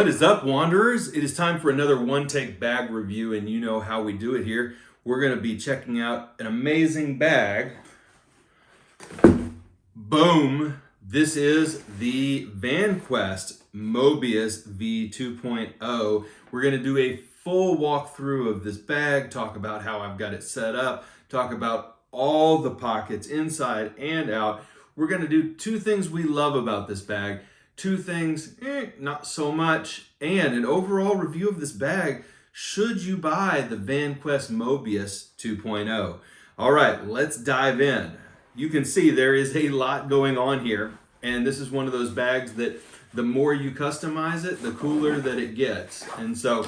What is up, Wanderers? It is time for another one-take bag review, and you know how we do it here. We're going to be checking out an amazing bag. Boom! This is the Vanquest Mobius V2.0. We're going to do a full walkthrough of this bag, talk about how I've got it set up, talk about all the pockets inside and out. We're going to do two things we love about this bag. Two things, not so much, and an overall review of this bag. Should you buy the Vanquest Mobius 2.0? All right, let's dive in. You can see there is a lot going on here, and this is one of those bags that the more you customize it, the cooler that it gets. And so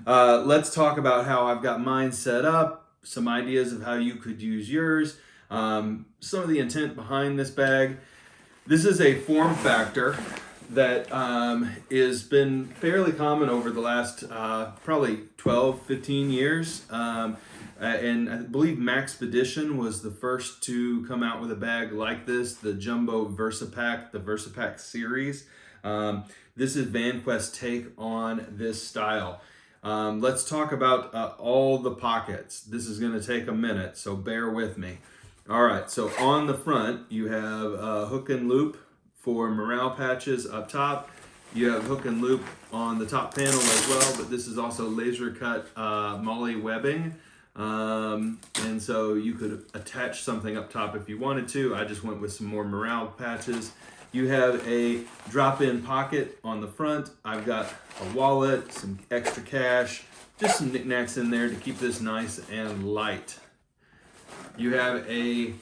let's talk about how I've got mine set up, some ideas of how you could use yours, some of the intent behind this bag. This is a form factor that has been fairly common over the last probably 12, 15 years. And I believe Maxpedition was the first to come out with a bag like this, the Jumbo VersaPack, the VersaPack series. This is Vanquest's take on this style. Let's talk about all the pockets. This is going to take a minute, so bear with me. All right, so on the front, you have a hook and loop for morale patches up top. You have hook and loop on the top panel as well, but this is also laser cut moly webbing. And so you could attach something up top if you wanted to. I just went with some more morale patches. You have a drop-in pocket on the front. I've got a wallet, some extra cash, just some knickknacks in there to keep this nice and light. You have a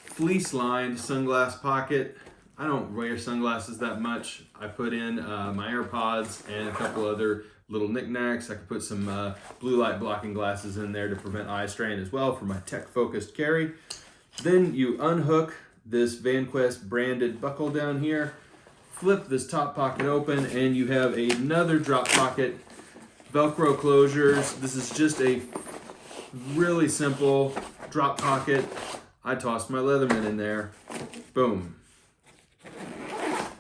fleece-lined sunglass pocket. I don't wear sunglasses that much. I put in my AirPods and a couple other little knickknacks. I could put some blue light blocking glasses in there to prevent eye strain as well for my tech-focused carry. Then you unhook this Vanquest branded buckle down here, flip this top pocket open, and you have another drop pocket, Velcro closures. This is just a really simple drop pocket. I tossed my Leatherman in there. Boom.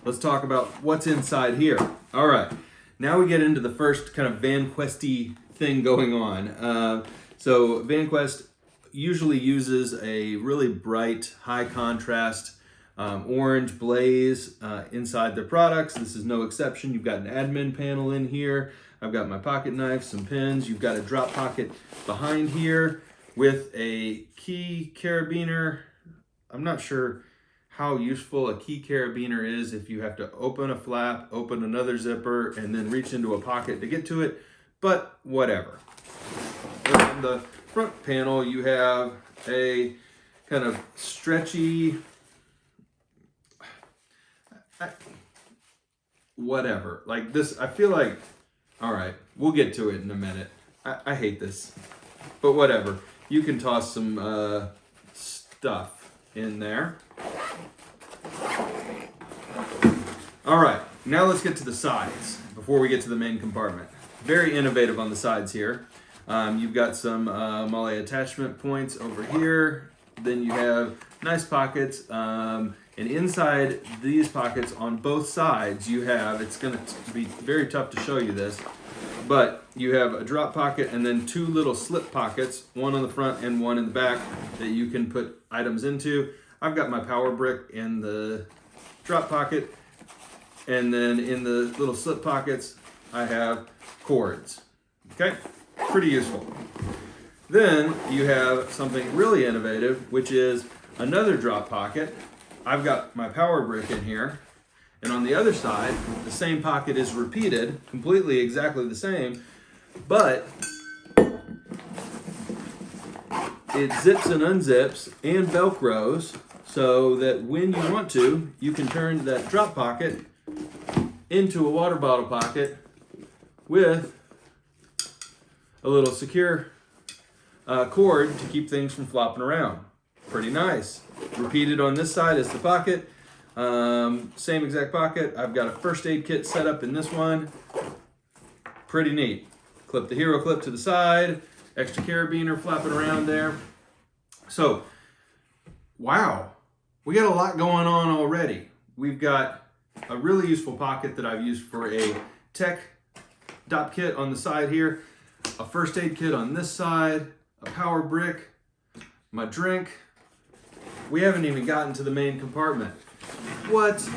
Let's talk about what's inside here. All right, now we get into the first kind of Vanquest-y thing going on. So Vanquest usually uses a really bright, high contrast orange blaze inside their products. This is no exception. You've got an admin panel in here. I've got my pocket knife, some pins. You've got a drop pocket behind here with a key carabiner. I'm not sure how useful a key carabiner is if you have to open a flap, open another zipper, and then reach into a pocket to get to it, but whatever. On the front panel, you have a kind of stretchy, whatever, like this. I feel like, all right, we'll get to it in a minute. I hate this, but whatever. You can toss some stuff in there. All right, now let's get to the sides before we get to the main compartment. Very innovative on the sides here. You've got some moly attachment points over here. Then you have nice pockets. And inside these pockets on both sides, you have, it's going to be very tough to show you this, but you have a drop pocket and then two little slip pockets, one on the front and one in the back that you can put items into. I've got my power brick in the drop pocket, and then in the little slip pockets, I have cords. Okay, pretty useful. Then you have something really innovative, which is another drop pocket. I've got my power brick in here, and on the other side, the same pocket is repeated, completely exactly the same, but it zips and unzips and Velcros so that when you want to, you can turn that drop pocket into a water bottle pocket with a little secure cord to keep things from flopping around. Pretty nice. Repeated on this side is the pocket. Same exact pocket. I've got a first aid kit set up in this one. Pretty neat. Clip the hero clip to the side. Extra carabiner flapping around there. So, wow. We got a lot going on already. We've got a really useful pocket that I've used for a tech dop kit on the side here, a first aid kit on this side, a power brick, my drink. We haven't even gotten to the main compartment. What?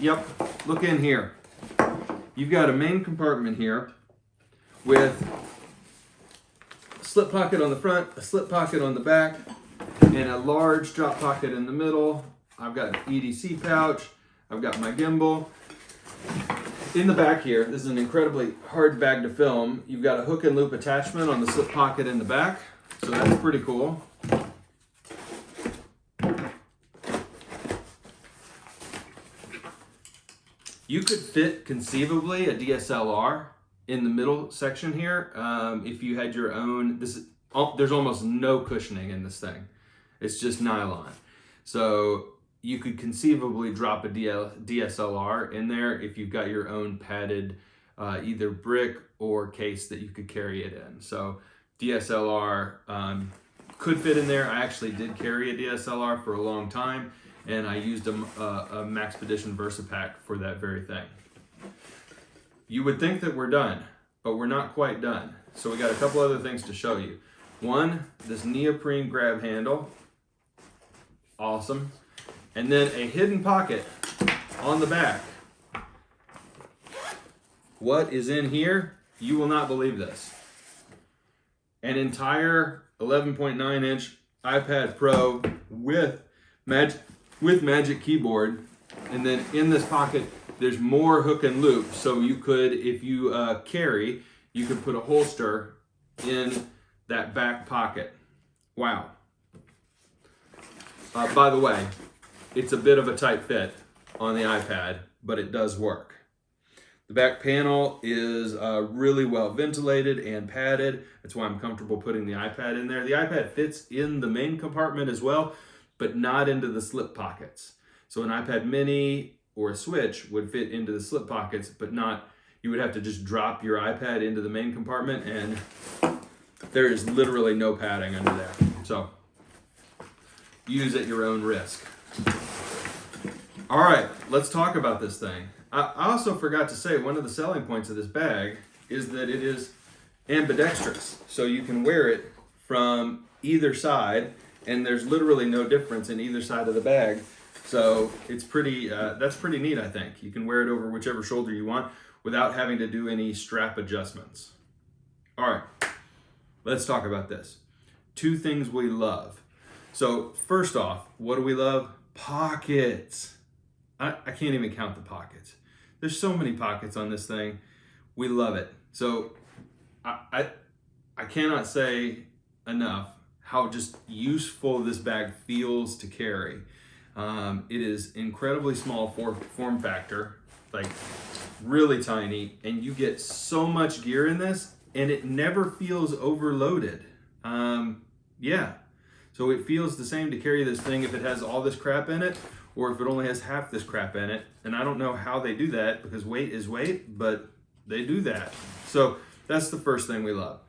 Yep, look in here. You've got a main compartment here with a slip pocket on the front, a slip pocket on the back, and a large drop pocket in the middle. I've got an EDC pouch. I've got my gimbal. In the back here, this is an incredibly hard bag to film. You've got a hook and loop attachment on the slip pocket in the back, so that's pretty cool. You could fit conceivably a DSLR in the middle section here if you had your own. There's almost no cushioning in this thing. It's just nylon. So you could conceivably drop a DSLR in there if you've got your own padded either brick or case that you could carry it in. So DSLR could fit in there. I actually did carry a DSLR for a long time, and I used a Maxpedition VersaPack for that very thing. You would think that we're done, but we're not quite done. So we got a couple other things to show you. One, this neoprene grab handle. Awesome. And then a hidden pocket on the back. What is in here? You will not believe this. An entire 11.9 inch iPad Pro with Magic Keyboard. And then in this pocket, there's more hook and loop. So you could, if you carry, you could put a holster in that back pocket. Wow. By the way, it's a bit of a tight fit on the iPad, but it does work. The back panel is really well ventilated and padded. That's why I'm comfortable putting the iPad in there. The iPad fits in the main compartment as well, but not into the slip pockets. So an iPad mini or a Switch would fit into the slip pockets, but not, you would have to just drop your iPad into the main compartment, and there is literally no padding under there. So use at your own risk. All right, let's talk about this thing. I also forgot to say one of the selling points of this bag is that it is ambidextrous. So you can wear it from either side, and there's literally no difference in either side of the bag. So it's pretty, that's pretty neat, I think. You can wear it over whichever shoulder you want without having to do any strap adjustments. All right, let's talk about this. Two things we love. So first off, what do we love? Pockets. I can't even count the pockets. There's so many pockets on this thing. We love it. So I cannot say enough how just useful this bag feels to carry. It is incredibly small form factor, like really tiny, and you get so much gear in this, and it never feels overloaded. Yeah. So it feels the same to carry this thing if it has all this crap in it, or if it only has half this crap in it. And I don't know how they do that, because weight is weight, but they do that. So that's the first thing we love.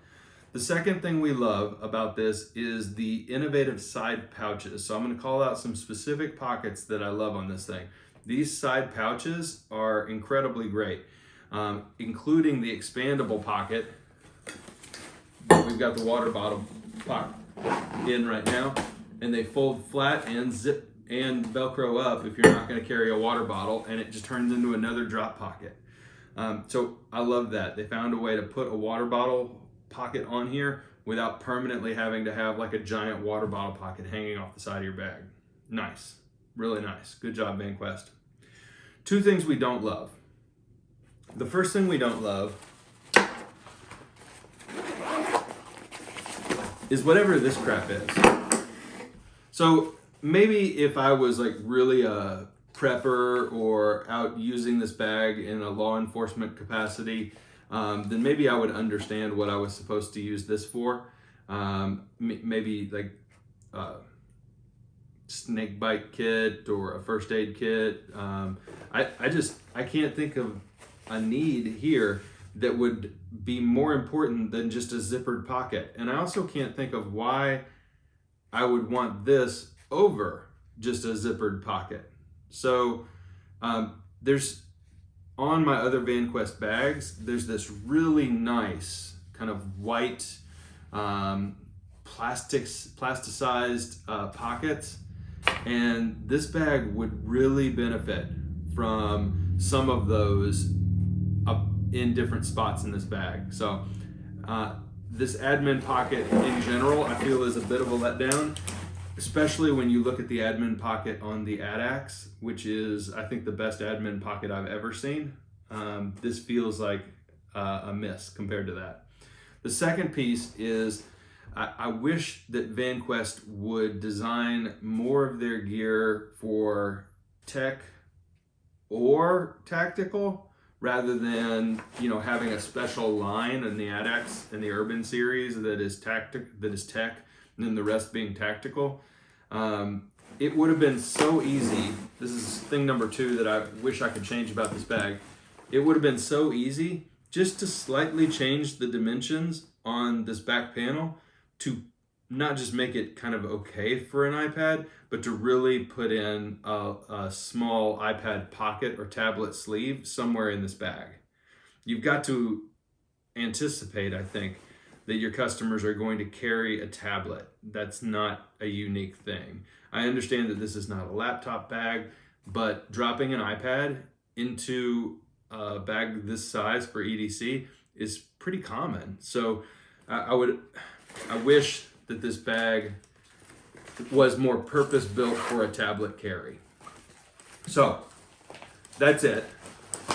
The second thing we love about this is the innovative side pouches. So I'm going to call out some specific pockets that I love on this thing. These side pouches are incredibly great, including the expandable pocket. We've got the water bottle pocket in right now, and they fold flat and zip and Velcro up if you're not going to carry a water bottle, and it just turns into another drop pocket. So I love that. They found a way to put a water bottle pocket on here without permanently having to have like a giant water bottle pocket hanging off the side of your bag. Nice, really nice. Good job, Vanquest. Two things we don't love. The first thing we don't love is whatever this crap is. So maybe if I was like really a prepper or out using this bag in a law enforcement capacity, then maybe I would understand what I was supposed to use this for. Maybe like a snake bite kit or a first aid kit. I can't think of a need here that would be more important than just a zippered pocket. And I also can't think of why I would want this over just a zippered pocket. So there's on my other Vanquest bags, there's this really nice kind of white plasticized pockets, and this bag would really benefit from some of those in different spots in this bag. So this admin pocket in general, I feel is a bit of a letdown, especially when you look at the admin pocket on the ADAX, which is, I think, the best admin pocket I've ever seen. This feels like a miss compared to that. The second piece is I wish that Vanquest would design more of their gear for tech or tactical, rather than, you know, having a special line in the ADAX and the Urban series that is tech, and then the rest being tactical. It would have been so easy. This is thing number 2 that I wish I could change about this bag. It would have been so easy just to slightly change the dimensions on this back panel to not just make it kind of okay for an iPad, but to really put in a small iPad pocket or tablet sleeve somewhere in this bag. You've got to anticipate, I think, that your customers are going to carry a tablet. That's not a unique thing. I understand that this is not a laptop bag, but dropping an iPad into a bag this size for EDC is pretty common. So I wish that this bag was more purpose-built for a tablet carry. So that's it.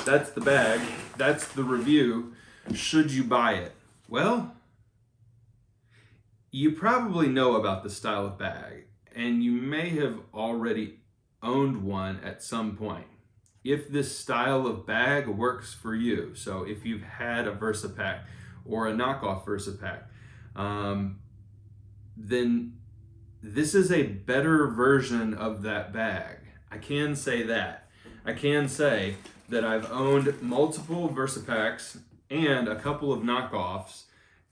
That's the bag. That's the review. Should you buy it? Well, you probably know about the style of bag, and you may have already owned one at some point. If this style of bag works for you, so if you've had a VersaPack or a knockoff VersaPack, then this is a better version of that bag. I can say that. I can say that I've owned multiple VersaPacks and a couple of knockoffs,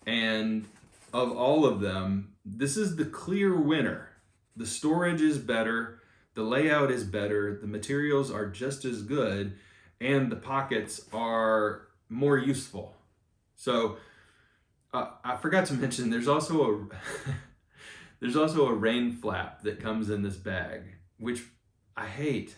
and of all of them, this is the clear winner. The storage is better, the layout is better, the materials are just as good, and the pockets are more useful. So I forgot to mention, there's also a rain flap that comes in this bag, which I hate.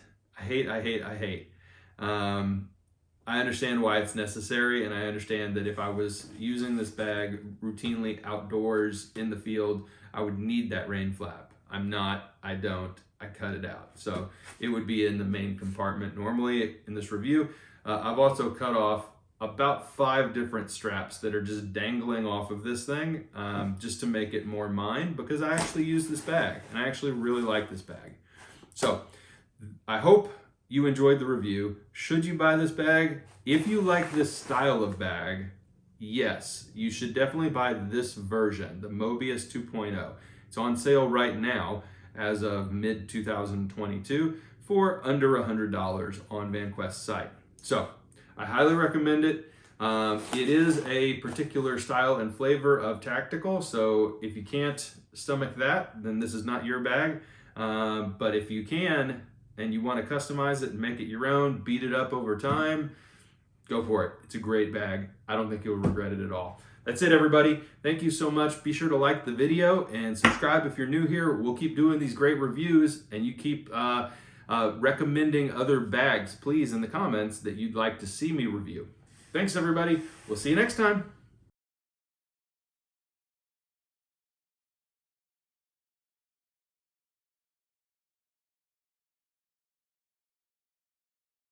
I understand why it's necessary, and I understand that if I was using this bag routinely outdoors in the field, I would need that rain flap. I'm not, I don't, I cut it out. So it would be in the main compartment normally in this review. I've also cut off about 5 different straps that are just dangling off of this thing, just to make it more mine, because I actually use this bag and I actually really like this bag. So I hope you enjoyed the review. Should you buy this bag? If you like this style of bag, yes, you should definitely buy this version, the Mobius 2.0. It's on sale right now as of mid-2022 for under $100 on Vanquest's site. So I highly recommend it. It is a particular style and flavor of tactical, so if you can't stomach that, then this is not your bag. But if you can, and you want to customize it and make it your own, beat it up over time, go for it. It's a great bag. I don't think you'll regret it at all. That's it, everybody. Thank you so much. Be sure to like the video and subscribe if you're new here. We'll keep doing these great reviews, and you keep recommending other bags, please, in the comments that you'd like to see me review. Thanks, everybody. We'll see you next time.